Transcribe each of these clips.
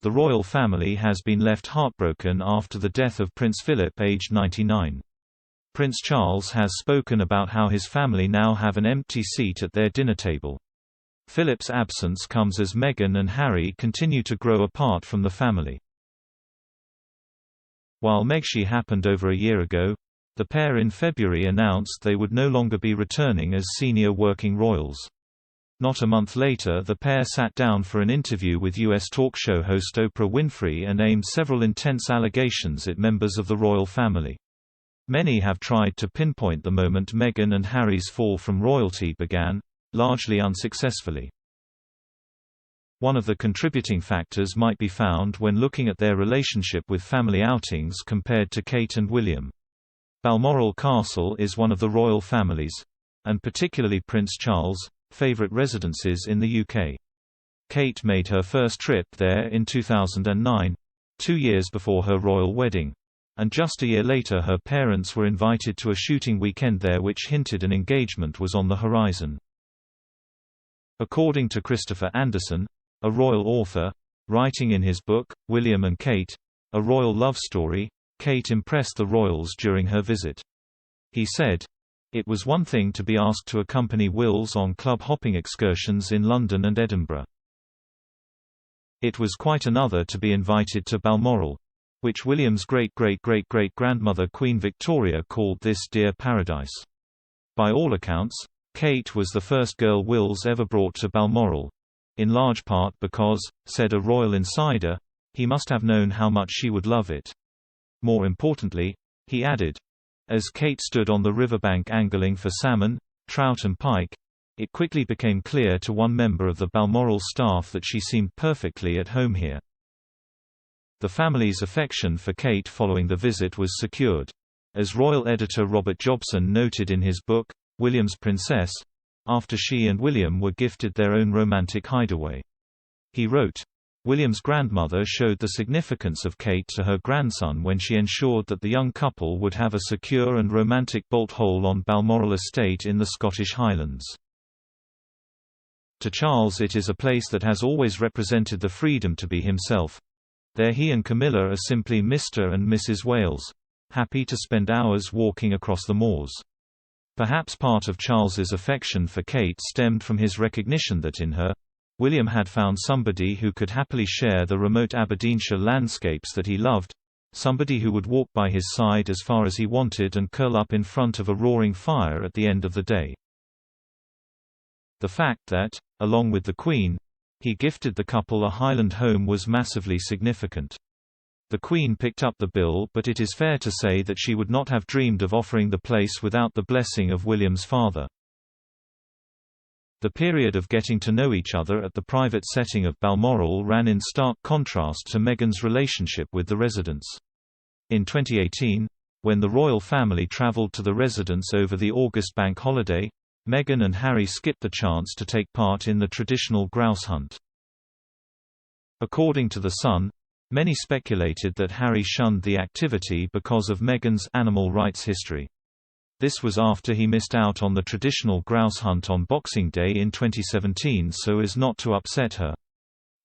The royal family has been left heartbroken after the death of Prince Philip aged 99. Prince Charles has spoken about how his family now have an empty seat at their dinner table. Philip's absence comes as Meghan and Harry continue to grow apart from the family. While Megxi happened over a year ago, the pair in February announced they would no longer be returning as senior working royals. Not a month later, the pair sat down for an interview with U.S. talk show host Oprah Winfrey and aimed several intense allegations at members of the royal family. Many have tried to pinpoint the moment Meghan and Harry's fall from royalty began, largely unsuccessfully. One of the contributing factors might be found when looking at their relationship with family outings compared to Kate and William. Balmoral Castle is one of the royal family's, and particularly Prince Charles', favourite residences in the UK. Kate made her first trip there in 2009, 2 years before her royal wedding, and just a year later her parents were invited to a shooting weekend there which hinted an engagement was on the horizon. According to Christopher Anderson, a royal author, writing in his book, William and Kate, A Royal Love Story, Kate impressed the royals during her visit. He said, "It was one thing to be asked to accompany Wills on club-hopping excursions in London and Edinburgh. It was quite another to be invited to Balmoral, which William's great-great-great-great-grandmother Queen Victoria called this dear paradise. By all accounts, Kate was the first girl Wills ever brought to Balmoral, in large part because, said a royal insider, he must have known how much she would love it. More importantly," he added, as Kate stood on the riverbank angling for salmon, trout and pike, it quickly became clear to one member of the Balmoral staff that she seemed perfectly at home here. The family's affection for Kate following the visit was secured. As royal editor Robert Jobson noted in his book, William's Princess, after she and William were gifted their own romantic hideaway. He wrote, "William's grandmother showed the significance of Kate to her grandson when she ensured that the young couple would have a secure and romantic bolt hole on Balmoral estate in the Scottish Highlands. To Charles it is a place that has always represented the freedom to be himself. There he and Camilla are simply Mr. and Mrs. Wales, happy to spend hours walking across the moors." Perhaps part of Charles's affection for Kate stemmed from his recognition that in her, William had found somebody who could happily share the remote Aberdeenshire landscapes that he loved, somebody who would walk by his side as far as he wanted and curl up in front of a roaring fire at the end of the day. The fact that, along with the Queen, he gifted the couple a Highland home was massively significant. The Queen picked up the bill, but it is fair to say that she would not have dreamed of offering the place without the blessing of William's father. The period of getting to know each other at the private setting of Balmoral ran in stark contrast to Meghan's relationship with the residents. In 2018, when the royal family travelled to the residence over the August bank holiday, Meghan and Harry skipped the chance to take part in the traditional grouse hunt. According to The Sun, many speculated that Harry shunned the activity because of Meghan's animal rights history. This was after he missed out on the traditional grouse hunt on Boxing Day in 2017 so as not to upset her.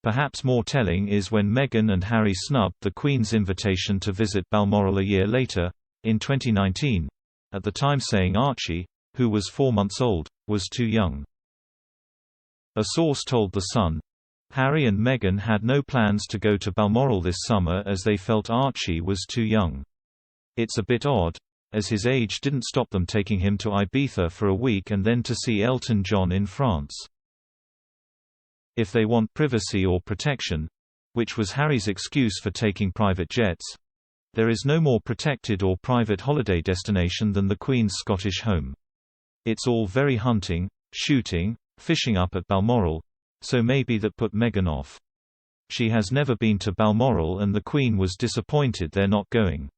Perhaps more telling is when Meghan and Harry snubbed the Queen's invitation to visit Balmoral a year later, in 2019, at the time saying Archie, who was 4 months old, was too young. A source told The Sun, Harry and Meghan had no plans to go to Balmoral this summer as they felt Archie was too young. It's a bit odd, as his age didn't stop them taking him to Ibiza for a week and then to see Elton John in France. If they want privacy or protection, which was Harry's excuse for taking private jets, there is no more protected or private holiday destination than the Queen's Scottish home. It's all very hunting, shooting, fishing up at Balmoral, so maybe that put Meghan off. She has never been to Balmoral and the Queen was disappointed they're not going.